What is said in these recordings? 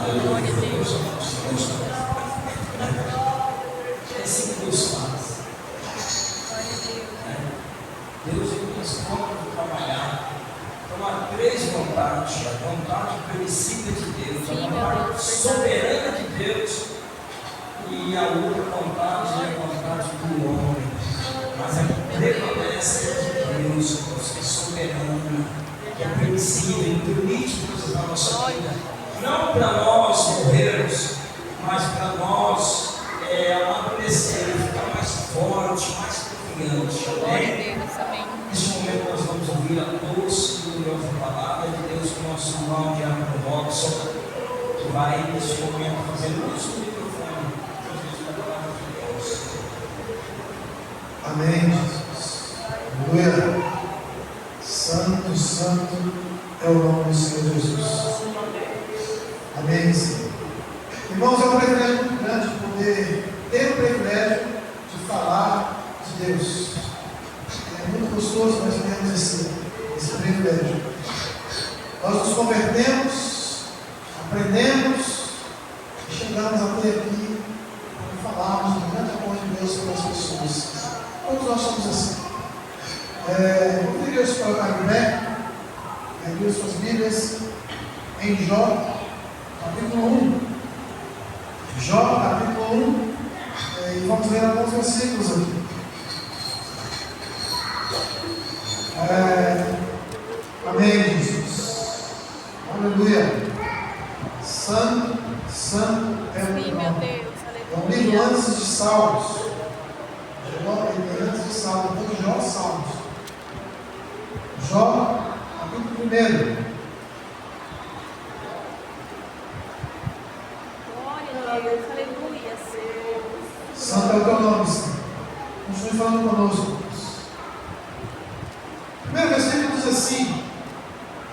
Glória a Deus. É assim que Deus faz. Deus ele nos conta de trabalhar. Então há três vontades: a vontade permissível de Deus, a vontade soberana de Deus e a outra vontade é a vontade do homem. Mas a prevalência de Deus, que é soberana, que é permissível, e permite coisas na nossa vida. Não para nós morrermos, mas para nós amadurecer, ficar mais forte, mais confiante. Glória a Deus, amém. Neste momento nós vamos ouvir a doce e gloriosa palavra de Deus com o nosso irmão Diácono Robson, que vai neste momento fazer uso do microfone. Amém, Jesus. Aleluia. Santo, santo é o nome do Senhor Jesus. Amém, Senhor. Irmãos, é um privilégio muito grande poder ter o privilégio de falar de Deus. É muito gostoso nós termos esse privilégio. Nós nos convertemos, aprendemos e chegamos até aqui para falarmos do grande amor de Deus para as pessoas. Todos nós somos assim. Eu queria se colocar em pé, abrir suas Bíblias em Jó, capítulo 1. Jó, capítulo 1, e vamos ler alguns versículos aqui. Amém, Jesus. Aleluia. Santo, santo é o Sim, teu meu nome. Deus, É um livro aleluia. antes de Salmos. Antes de Salmos, depois de Jó, Salmos. Jó, capítulo 1. Glória a Deus, aleluia, Senhor. Santo é o teu nome, Senhor. Continue falando conosco, Deus. O primeiro versículo diz assim: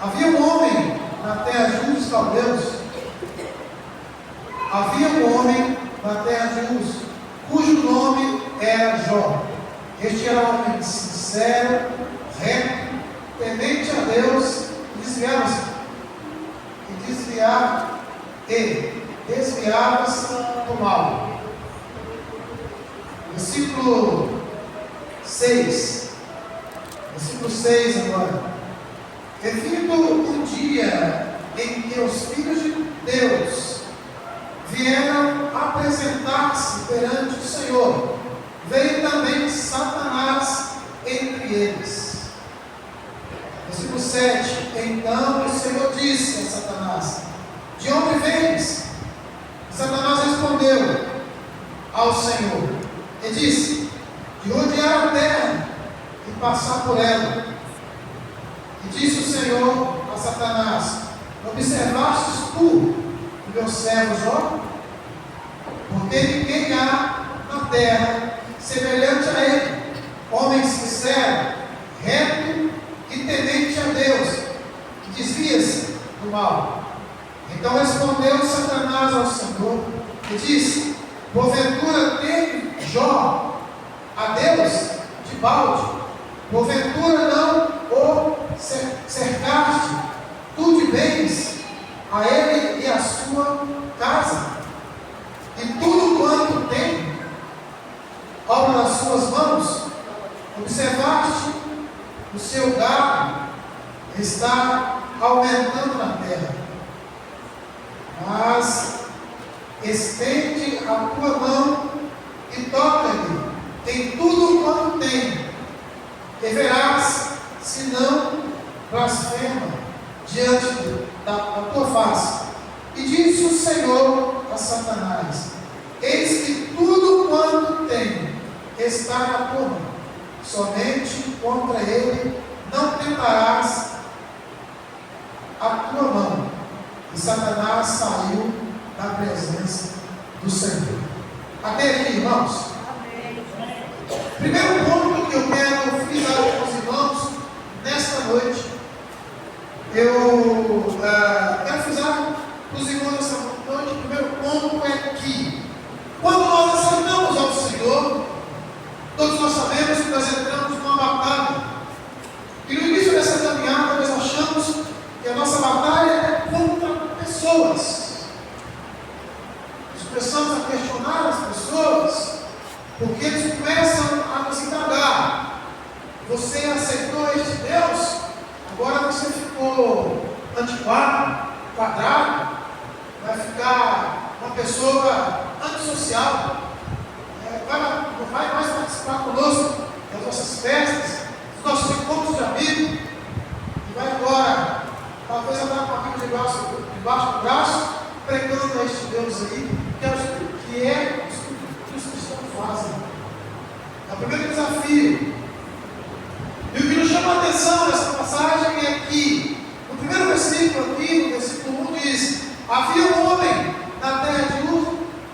havia um homem na terra de Uz dos Caldeus. Havia um homem na terra de Uz, cujo nome era Jó. Este era um homem sincero, reto, temente a Deus, e desviava-se do mal. Versículo 6. Versículo 6 agora. E vindo o dia em que os filhos de Deus vieram apresentar-se perante o Senhor, veio também Satanás entre eles. Versículo 7. Então o Senhor disse a Satanás: de onde vens? Satanás respondeu ao Senhor e disse: de rodear a terra e passar por ela. E disse o Senhor a Satanás: observastes tu o meu servo Jó? Porque ninguém há na terra semelhante a ele, homem sincero, reto e temente a Deus, que desvia-se do mal. Então respondeu Satanás ao Senhor e disse: porventura teve Jó a Deus de balde? Porventura não o cercaste tu de bens a ele e a sua casa? E tudo quanto tem, obra nas suas mãos? Observaste o seu gado está aumentando na terra, mas estende a tua mão e toca-lhe em tudo quanto tem, e verás se não blasfema diante da tua face. E disse o Senhor a Satanás: eis que tudo quanto tem está na tua mão, somente contra ele não tentarás a tua mão. E Satanás saiu da presença do Senhor. Até aqui, irmãos. Primeiro ponto que eu quero frisar com os irmãos nesta noite, eu quero frisar com os irmãos nesta noite. O primeiro ponto é que quando nós aceitamos ao Senhor, todos nós sabemos que nós entramos numa batalha. E no início dessa caminhada nós achamos que a nossa batalha é contra pessoas. começamos a questionar as pessoas, porque eles começam a nos indagar. Você aceitou este Deus? Agora você ficou antiquado, quadrado, vai ficar uma pessoa antissocial, não vai mais participar conosco das nossas festas, dos nossos encontros de amigos, e vai agora, talvez andar com a Bíblia debaixo do braço, pregando a este Deus aí, que é o que os cristãos fazem. É o primeiro desafio. E o que nos chama a atenção nessa passagem é que, no primeiro versículo aqui, no versículo 1, diz: havia um homem na terra de Uz,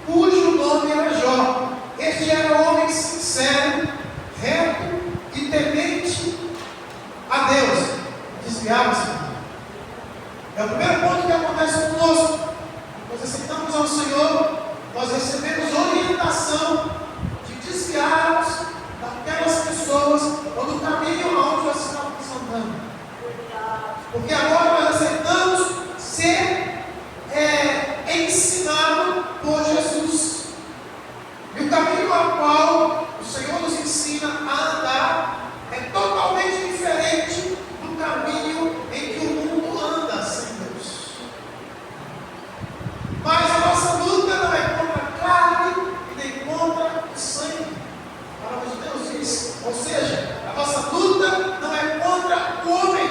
cujo nome era Jó. Este era um homem sincero, reto e temente a Deus. Desviava-se. É o primeiro ponto que acontece conosco. Nós aceitamos ao Senhor, nós recebemos orientação de desviarmos daquelas pessoas ou do caminho aonde nós estamos andando. Porque agora nós aceitamos ser ensinado por Jesus. E o caminho ao qual o Senhor nos ensina a andar é totalmente diferente do caminho em que o mundo anda sem Deus. Mas a nossa luta não é contra a carne e nem contra o sangue. A palavra de Deus diz. Ou seja, a nossa luta não é contra o homem,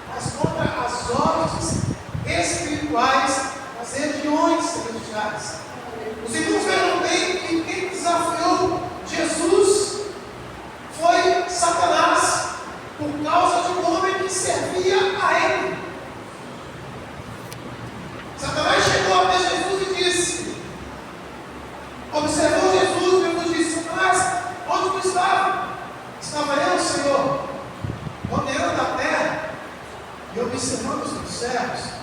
mas contra as hostes espirituais das regiões celestiais. Os irmãos viram bem que quem desafiou Jesus foi Satanás, por causa de um homem que servia a ele. Satanás chegou até Jesus e disse, observou Jesus, Jesus disse: Satanás, onde tu estava? Estava eu, Senhor, rodeando a terra e observando os meus servos.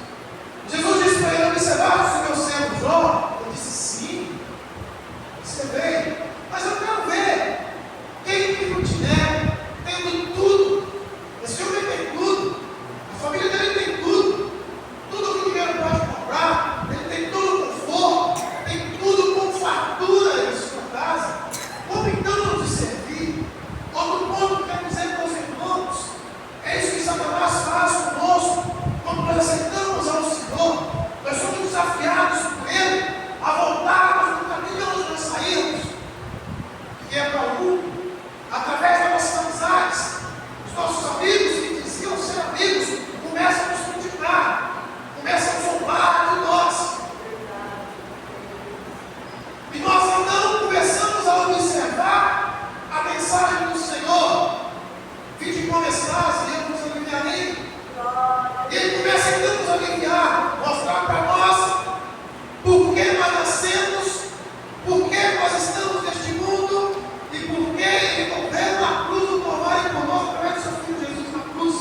Jesus disse para ele: observaste o meu servo Jó? Ele disse: sim, observei, mas eu quero ver quem que não te nega, tendo tudo. Esse homem tem tudo, a família dele tem tudo, tudo que o dinheiro pode comprar, ele tem todo o conforto, tem tudo com fartura em sua casa. Como então não te servir? Outro ponto que quero dizer para os irmãos, é isso que Satanás faz conosco, quando nós aceitamos ao Senhor. Nós somos desafiados por Ele a voltarmos do caminho onde nós saímos, que é para o mundo, através das nossas amizades. Os nossos amigos que diziam ser amigos começam a nos criticar, começam a zombar de nós. E nós então começamos a observar a mensagem do Senhor. Vinde como estás, e eu vos aliviarei. E Ele começa então a nos aliviar, mostrar para nós por que nós nascemos, por que nós estamos neste mundo e por que Ele morreu na cruz do Calvário por nós através do seu Filho Jesus na cruz.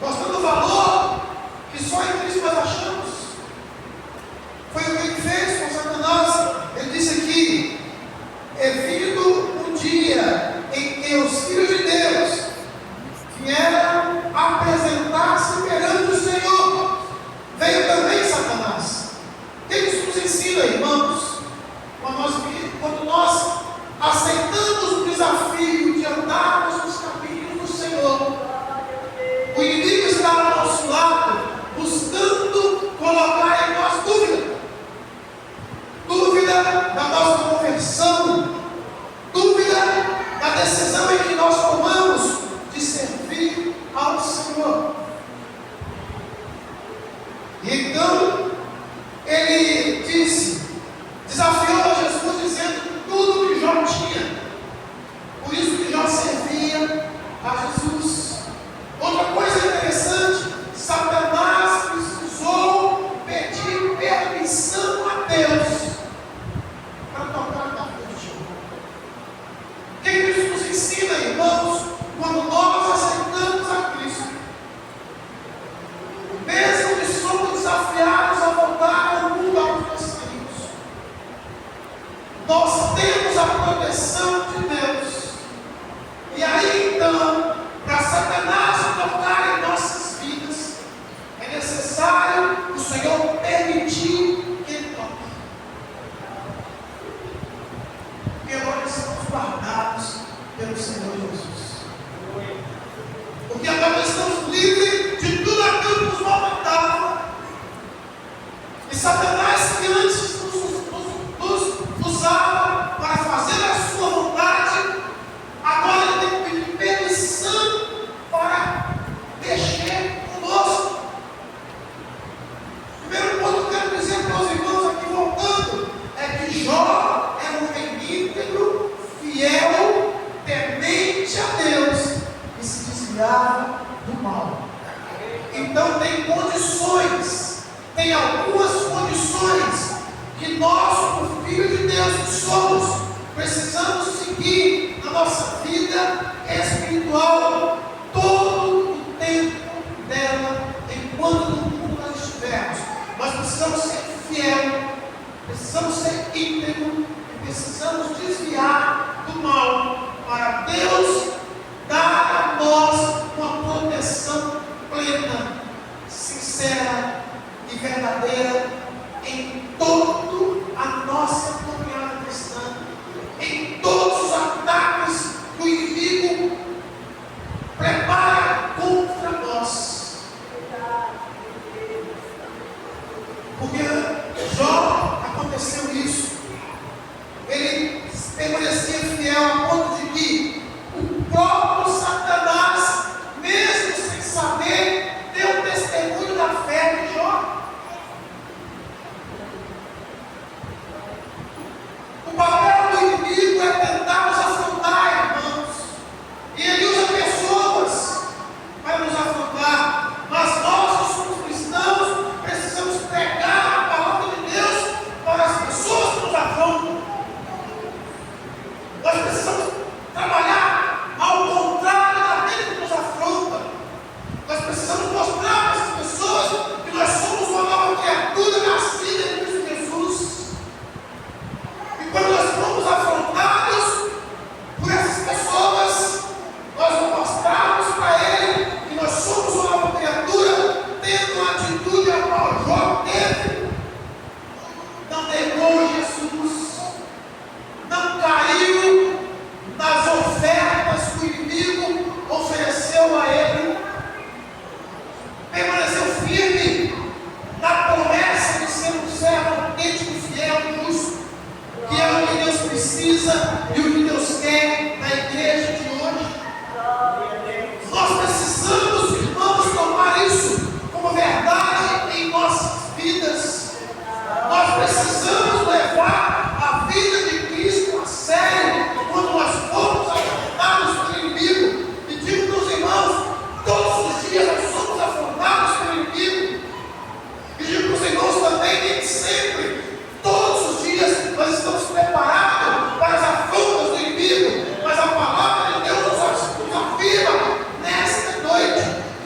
Mostrando o valor que só em Cristo nós achamos. Foi o que Ele fez com Satanás. Ele disse aqui: é vindo um dia em que os filhos de Deus vieram apresentar-se perante o Senhor. Veio também Satanás. O que isso nos ensina, irmãos? Quando nós aceitamos o desafio de andarmos nos caminhos do Senhor, o inimigo está ao nosso lado, buscando colocar em nós dúvida da nossa conversão, dúvida da decisão em que nós tomamos de servir ao Senhor. E então ele desafiou a Jesus dizendo tudo que Jó tinha. Por isso que Jó servia a Jesus. Outra coisa interessante, Satanás precisou pedir permissão a Deus para tocar na vida de Jó. O que isso nos ensina, irmãos? Quando nós aceitamos a Cristo, mesmo que somos desafiados a voltar ao mundo onde nós saímos,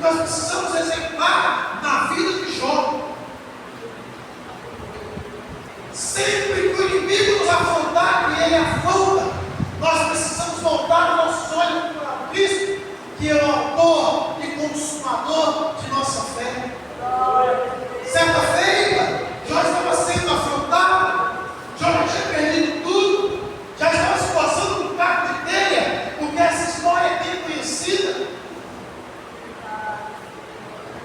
nós precisamos exemplar na vida de Jó. Sempre que o inimigo nos afrontar, e ele afronta, nós precisamos voltar nossos olhos para Cristo, que é o autor e consumador de nossa fé. Certa feita, Jó estava sendo afrontado, Jó já tinha perdido tudo, já estava se passando por carro de telha, porque essa história é bem conhecida.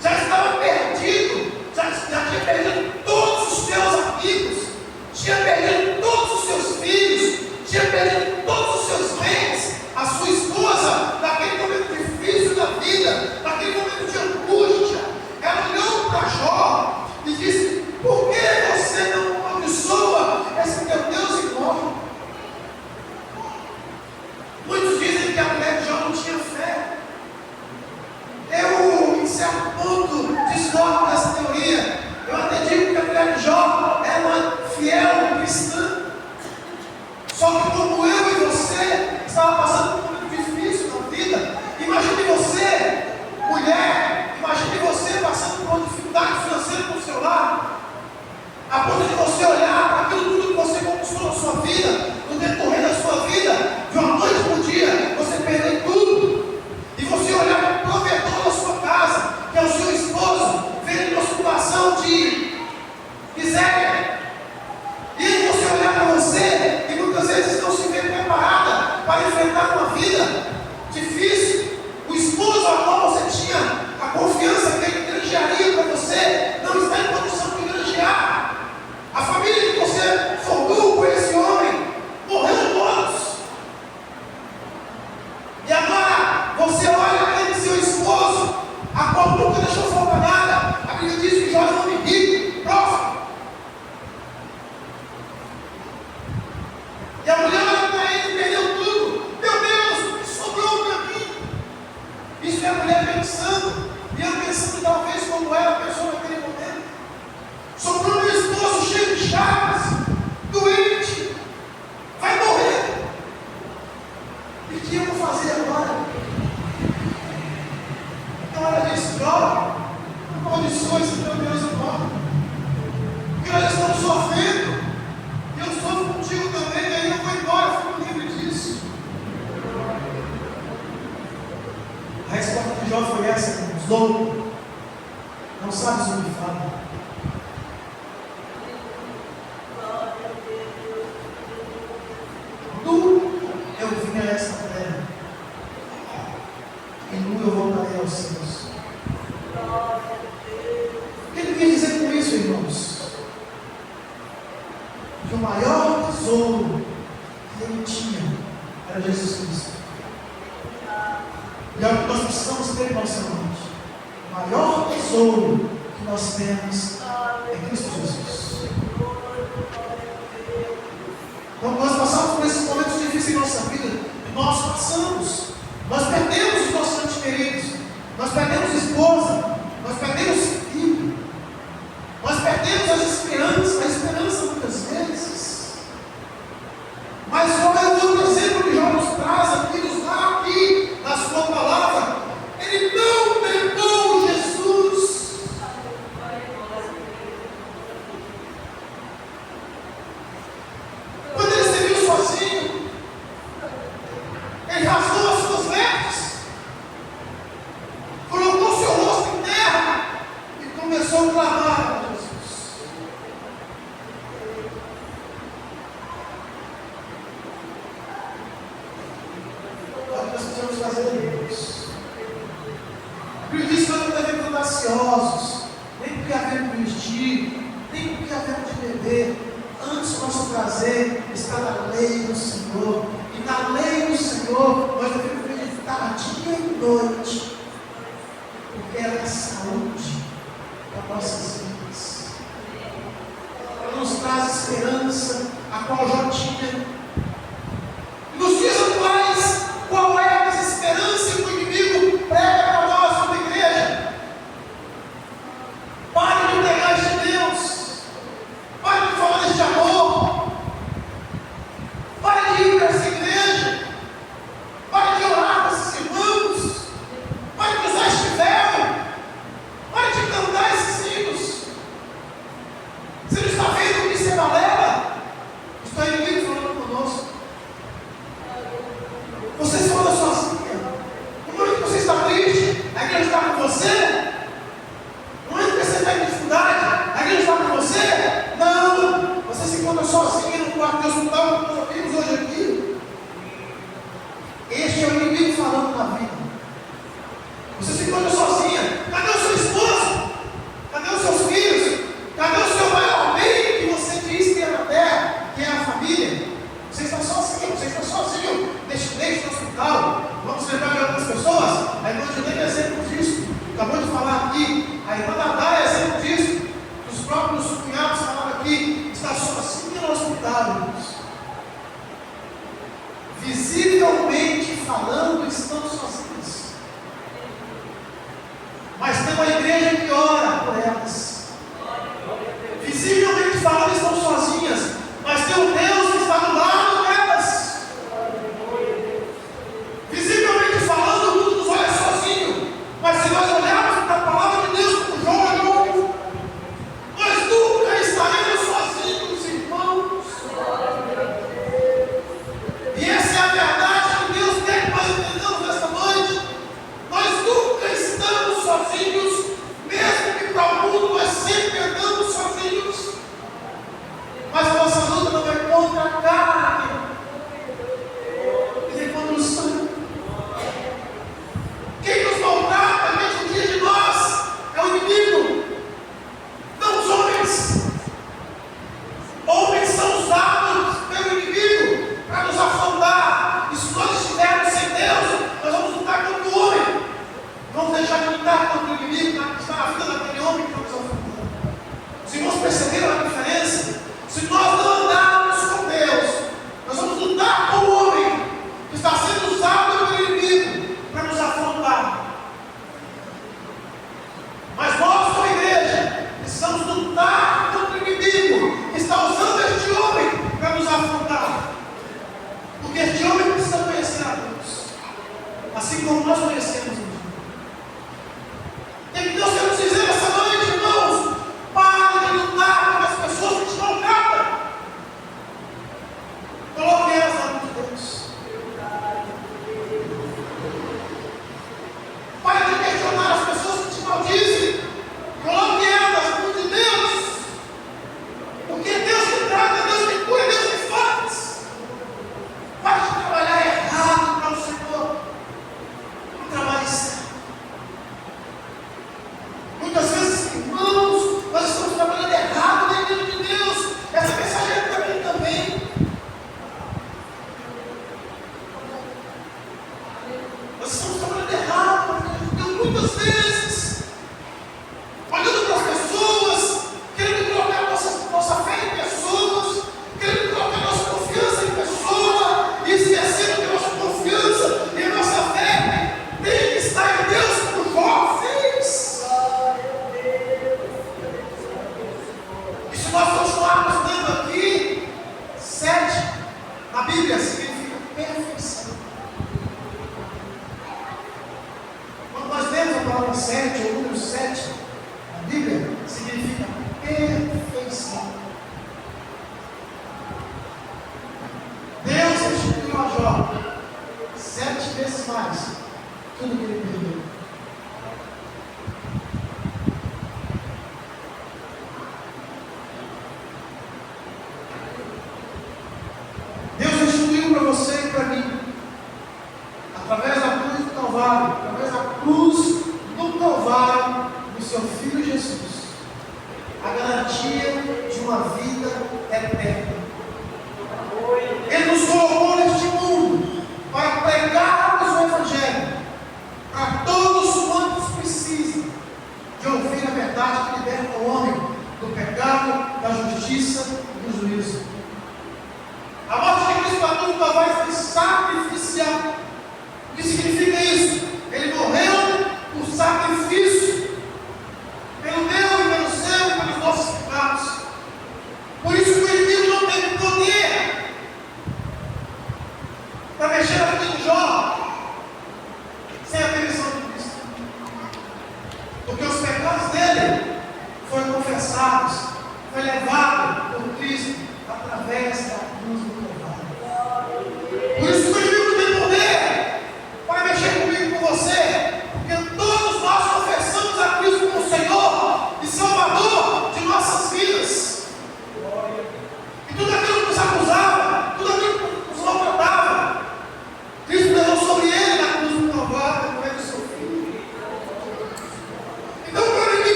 Já estava perdido, já tinha perdido todos os seus amigos, tinha perdido todos os seus filhos, tinha perdido todos os seus bens, a sua esposa, naquele momento difícil da vida, naquele momento de angústia. Ela olhou para Jó e disse: por que você não abençoa esse teu Deus e morre? Muitos dizem que a mulher de Jó não tinha fé. Eu, em certo ponto, discordo dessa teoria. Eu até digo que a mulher de Jó é uma fiel cristã. Só que como eu e você estava passando por um momento difícil na vida, imagine você, mulher, imagine você passando por uma dificuldade financeira no seu lar, a ponto de você olhar para aquilo tudo que você conquistou na sua vida, no decorrer da sua vida, de uma noite para o dia, você perder tudo, e você olhar para o provedor da sua casa, que é o seu esposo, vendo uma situação de miséria, e você olhar para você, e muitas vezes não se vê preparada para enfrentar uma vida difícil. O esposo a qual você tinha a confiança que ele granjearia para você, não está em condição de granjear. A família que você formou com esse homem morreu todos. E agora você olha para ele, seu esposo, a qual nunca deixou faltar nada. A Bíblia diz que Jó é um homem rico, próspero. E a mulher olha para ele e perdeu tudo. Meu Deus, o que sobrou para mim? Isso é a mulher pensando. E eu pensando talvez como ela pensou naquele momento. Sobrou meu esposo cheio de chagas, doente, vai morrer. E o que eu vou fazer agora? Então ela disse: Jó, condições que meu Deus eu morro. Porque nós estamos sofrendo. E eu sofro contigo também, e aí eu vou embora, fico livre disso. A resposta de Jó foi essa, irmãos: louco, não sabes o que fala. Nu eu vim a esta terra, e nu eu voltarei aos céus. O que ele quer dizer com isso, irmãos? Que o maior tesouro que ele tinha era Jesus Cristo. E é o que nós precisamos ter em nossa mente. O maior tesouro que nós temos é Cristo Jesus. Quando nós passamos por esses momentos difíceis em nossa vida, nós passamos. Nós perdemos os nossos entes queridos. Nós perdemos esposa. Nós perdemos filho. Nós perdemos as esperanças. A esperança muitas vezes. Mas só é o outro exemplo que Jó nos traz aqui, nos dá aqui na sua palavra. Ele não negou Jesus. Quando ele se viu sozinho, ele rasgou as suas vestes, colocou seu rosto em terra e começou a clamar a Jesus. É o que nós precisamos fazer, irmãos. A Bíblia diz que nós não devemos andar ansiosos, nem porque havemos de vestir, nem porque havemos de beber. Antes o nosso prazer está na lei do Senhor. E na lei do Senhor nós devemos meditar dia e noite, porque ela é saúde para nossas vidas. Ela nos traz esperança, a qual já tinha. E nos dias atuais, qual é a desesperança que o inimigo prega para nós como igreja? Pare de pregar de Deus. Pare de falar deste amor. Pare de ir para essa igreja. Pare de orar para esses irmãos. Pare de usar este véu. palavra de Deus que nós ouvimos hoje aqui. Este é o inimigo falando na vida. Você se encontra sozinha. Cadê o seu esposo? Cadê os seus filhos? Cadê o seu maior bem que você diz ter na terra, que é a família? Você está sozinho, deixe no hospital. Vamos lembrar de algumas pessoas. A irmã Juliana é exemplo disso. Acabou de falar aqui. A irmã Dadá é exemplo disso. Os próprios cunhados falaram aqui. Está sozinha no hospital, irmãos. Visivelmente falando, estão sozinhos. Mas tem uma igreja que ora por elas. Visivelmente falando, estão sozinhas. Mas tem um Deus que está do lado delas. Visivelmente falando, o mundo nos olha sozinho. Mas se nós olharmos para a palavra de Deus como João, nós nunca estaremos sozinhos, irmãos. E essa é a verdade que Deus quer que nós entendamos nesta noite. Nós nunca estamos sozinhos, mesmo que para o mundo nós sempre andamos sozinhos. Mas a nossa luta não é contra a carne, é contra o sangue. Quem nos maltrata mesmo dia de nós é o inimigo, não os homens. Homens são usados pelo inimigo para nos afundar. E se nós estivermos sem Deus, nós vamos lutar contra o homem. Vamos deixar de lutar contra o inimigo que está na vida daquele homem que está nos afundando. Os irmãos perceberam a diferença? Se nós não andarmos com Deus, nós vamos lutar com o homem que está sendo usado pelo inimigo para nos afundar. Mas nós, como igreja, precisamos lutar contra o inimigo que está usando este homem para nos afundar. Porque este homem precisa conhecer a Deus, assim como nós conhecemos o Deus. E que Deus quer nos dizer essa noite, irmãos, para de lutar com as pessoas que te maltratam. Coloque elas na mão de Deus. Para de questionar as pessoas que te maldizem. Coloque elas na mão de Deus. Porque é Deus que trata, é Deus que cura, é Deus que faz. Vai trabalhar errado para o Senhor. Não trabalhe certo. Muitas vezes, irmãos, nós estamos trabalhando errado na igreja de Deus. Essa mensagem é para mim também. Nós estamos trabalhando errado na igreja de Deus muitas vezes. Olhando para as pessoas, querendo colocar nossa fé em pessoas, querendo colocar nossa confiança em pessoas, e esquecendo que nossa confiança e a nossa fé tem que estar em Deus, como Jó fez. E se nós continuarmos lendo aqui, 7 na Bíblia significa perfeição. Quando nós lemos a palavra 7, ou o número 7 na Bíblia, significa perfeição. Deus restituiu a Jó 7 vezes mais tudo que ele perdeu. Deus restituiu para você e para mim, através da cruz do Calvário, através da cruz do Calvário do seu Filho Jesus, a garantia de uma vida eterna. Ele nos colocou neste mundo para pregarmos o Evangelho a todos quantos precisam de ouvir a verdade que liberta o homem do pecado, da justiça e do juízo. A morte de Cristo na cruz do Calvário foi sacrificial. O que significa isso? Ele morreu por sacrifício, pelo meu e pelo seu e pelos nossos pecados. Por isso que o inimigo não teve poder para mexer na vida de Jó sem a permissão de Cristo. Porque os pecados dele foram confessados, foi levado por Cristo através da cruz do Calvário. Por isso que o inimigo não tem poder para mexer comigo e com você, porque todos nós confessamos a Cristo como Senhor e Salvador de nossas vidas. E tudo aquilo que nos acusava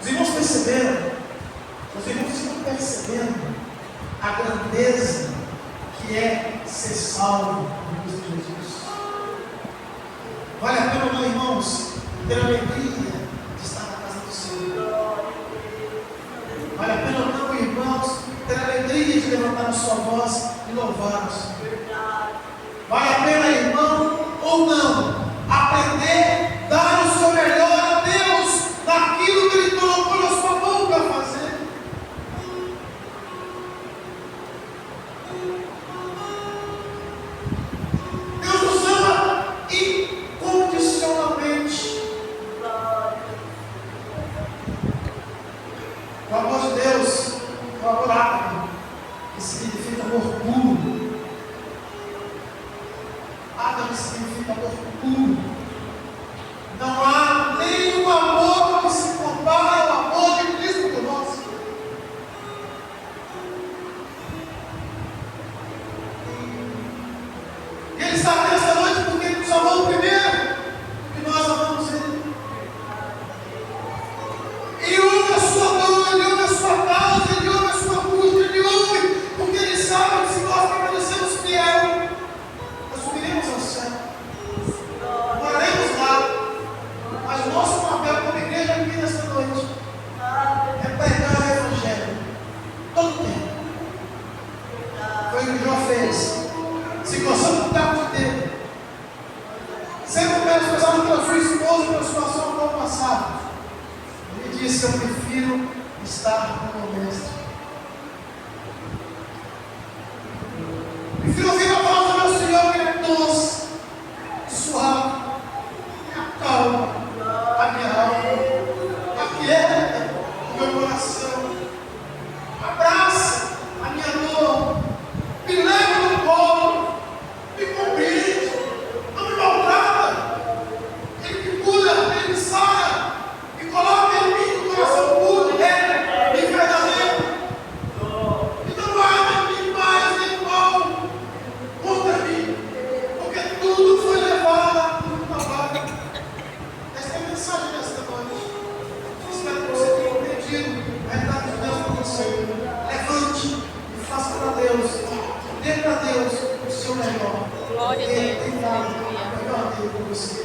Os irmãos perceberam? Os irmãos estão percebendo a grandeza que é ser salvo em Cristo Jesus. Vale a pena, meus irmãos, ter a alegria de estar na casa do Senhor. Vale a pena, não, irmãos, ter a alegria de levantar a sua voz e louvar o Senhor. Vale a pena, irmão, ou não, aprender, dar o seu melhor a Deus naquilo que Ele colocou na sua mão para fazer. Deus nos ama incondicionalmente. O amor de Deus é o amor ágape, que significa amor puro. Ágape significa amor puro. Não há nenhum amor que se compare ao amor de Cristo por nós. E Ele está aqui nesta noite porque Ele nos amou primeiro e nós amamos Ele. Ele ouve a sua dor, Ele ouve a sua causa, Ele ouve a sua angústia, Ele ouve, porque Ele sabe que se nós permanecemos fiéis, nós subiremos ao céu, moraremos lá. Mas o nosso papel como igreja aqui nesta noite é pregar o Evangelho todo tempo. Foi o que Jó fez, se coçando no carro de Deus, sempre menosprezado pela sua esposa e pela sua ação no ano passado. Ele disse: eu prefiro estar com o mestre. Prefiro ouvir a voz do meu Senhor, que é doce, suave, me acalma a minha alma, aquieta o meu coração, abraça a minha dor, me leva no colo, me compreende, não me maltrata. Ele me cura, Ele me sara, me coloca em mim um coração puro, reto e verdadeiro. E não há em mim mais nem mal contra mim, porque tudo foi levado à cruz do Calvário. Esta é a mensagem desta noite. Espero que você tenha entendido a verdade de Deus para você. Levante e faça para Deus, dê para Deus o seu melhor. Glória a Ele Deus. tem dado o Aleluia. melhor dele para você.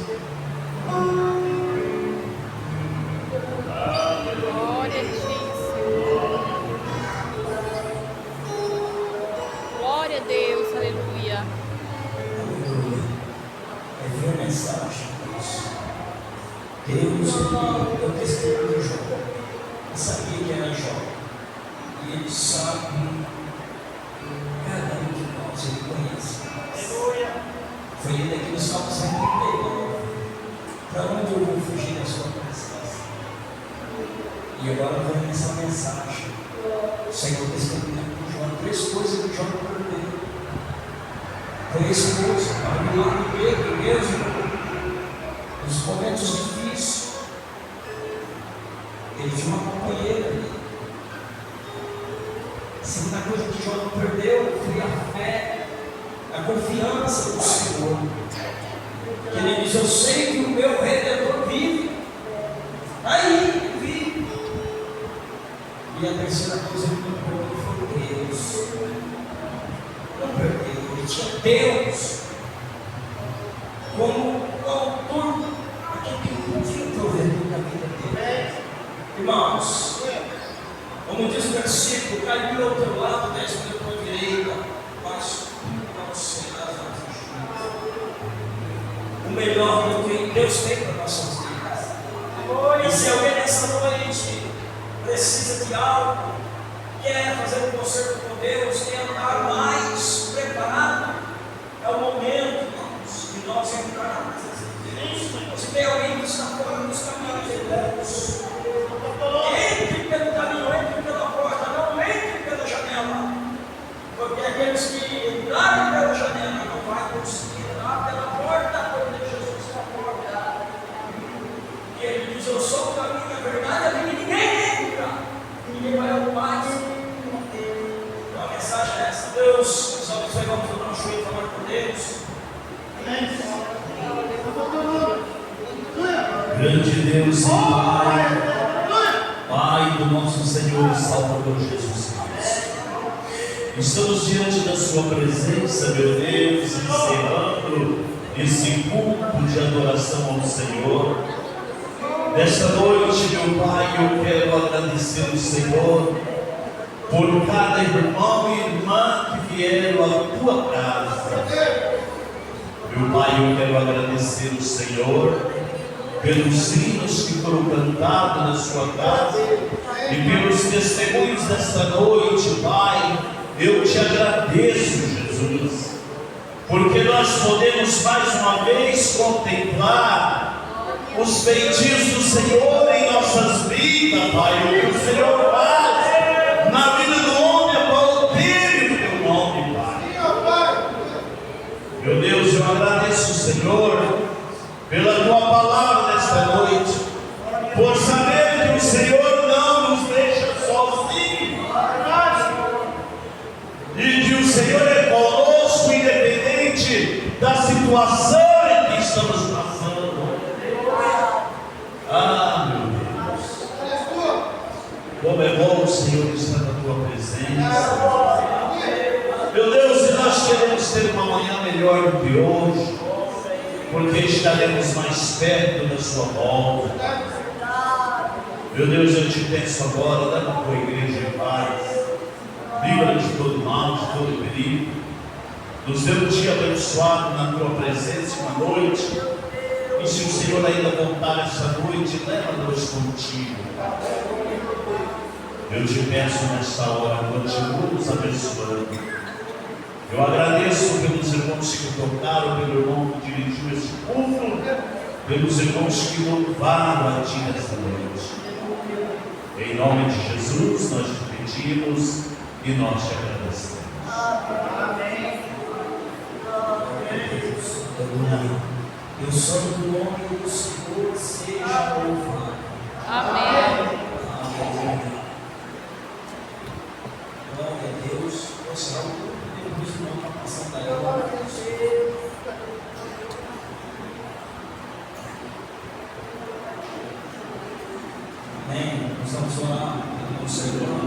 Glória a Jesus. Glória a Deus. Aleluia. Aí vem a mensagem. Deus deu testemunho de Jó. Ele sabia que era Jó. E Ele sabe cada um de nós. Ele conhece. Foi Ele aqui no Salmo 139. Para onde eu vou fugir da sua presença? E agora vem essa mensagem. O Senhor testemunhando de Jó. 3 coisas que Jó não perdeu. Foi a esposa, a milagre dele mesmo. Nos momentos difíceis, ele tinha uma companheira ali. A segunda coisa que Jó não perdeu foi a fé, a confiança no Senhor. Que ele diz: eu sei que o meu Redentor vive. Aí ele vive. E a terceira coisa que ele não perdeu foi Deus. Não perdeu, ele tinha Deus como o autor, aquele que podia prover da vida dele. Irmãos, como diz o versículo: caiu ao teu lado, 10 mil à tua direita, mas tu não serás atingido. O melhor do que Deus tem para nossas vidas. E se alguém nessa noite precisa de algo, quer fazer um concerto com Deus, quer andar mais preparado, é o momento, irmãos, de nós entrarmos. Se tem alguém que está fora dos caminhos de Deus, entre pelo caminho, entre pela porta, não entre pela janela, porque aqueles que entrarem pela janela não vão conseguir entrar pela porta, porque Jesus é a porta. E Ele diz: eu sou o caminho, a verdade, a vida, ninguém entra, ninguém vai ao Pai. Então a mensagem é essa: Deus, os homens vamos dar um joelho e falar com Deus. Amém. Deus e Pai do nosso Senhor e Salvador Jesus Cristo, estamos diante da Sua presença, meu Deus, encerrando esse culto de adoração ao Senhor. Nesta noite, meu Pai, eu quero agradecer ao Senhor por cada irmão e irmã que vieram à Tua casa. Meu Pai, eu quero agradecer ao Senhor pelos hinos que foram cantados na Sua casa e pelos testemunhos desta noite, Pai. Eu te agradeço, Jesus, porque nós podemos mais uma vez contemplar os feitiços do Senhor em nossas vidas, Pai. O que o Senhor faz na vida do homem é para o teu teu nome, Pai. Meu Deus, eu agradeço, Senhor, pela Tua palavra nesta noite, por saber que o Senhor não nos deixa sozinhos e que o Senhor é conosco, independente da situação em que estamos passando. Ah, meu Deus, como é bom o Senhor estar na Tua presença. Meu Deus, e nós queremos ter uma manhã melhor do que hoje, porque estaremos mais perto da Sua volta. Meu Deus, eu te peço agora, leva a Tua igreja em paz, livra de todo mal, de todo perigo, nos dê um dia abençoado na Tua presença, uma noite, e se o Senhor ainda voltar esta noite, leva-nos contigo. Eu te peço nesta hora, continua nos abençoando. Eu agradeço pelos irmãos que tocaram, pelo irmão que dirigiu esse culto, pelos irmãos que louvaram a Ti nesta noite. Em nome de Jesus, nós te pedimos e nós te agradecemos. Amém. O santo nome do Senhor seja louvado. Amém. Glória a Deus. Será o depois do nome da passão da glória a Deus. Amém. Nós vamos orar pelo Senhor.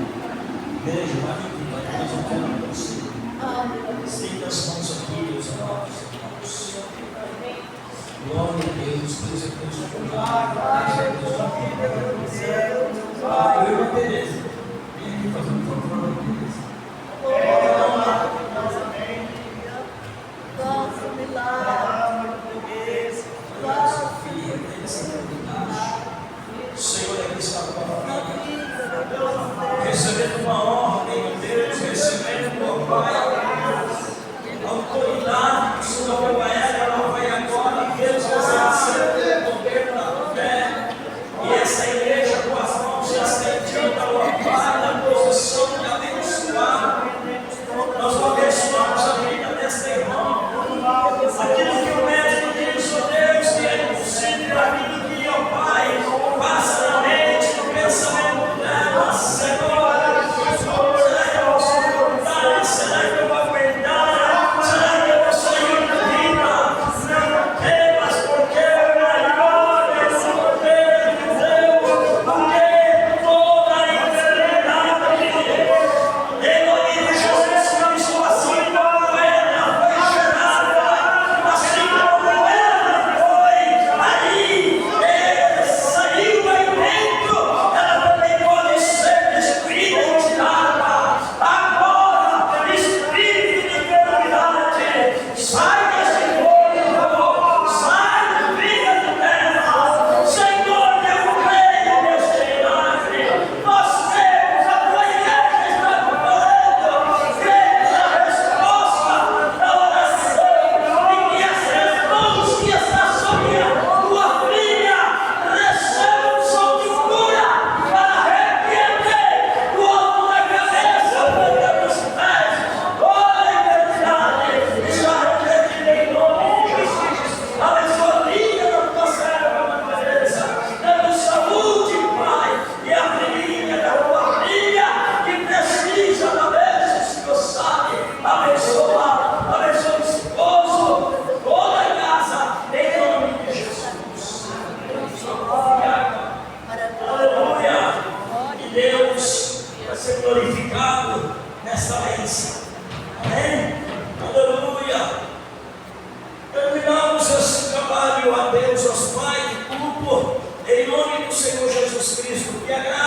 Igreja, vai aqui, nós vamos orar pelo Senhor. Estenda as mãos aqui, meus amados irmãos. Glória a Deus, Deus é Deus de cuidado, Deus é Deus de cuidado. Eu e Tereza, vem aqui fazer um favor, Tereza. O Senhor aqui está com a família, recebendo uma ordem, meu Deus, recebendo, meu Pai, a autoridade que o Senhor vai ganhar, ela vai agora, Deus, exercendo o poder da fé, e essa Amém? Aleluia! Terminamos esse trabalho a Deus, aos Pai de culto, em nome do Senhor Jesus Cristo, que a graça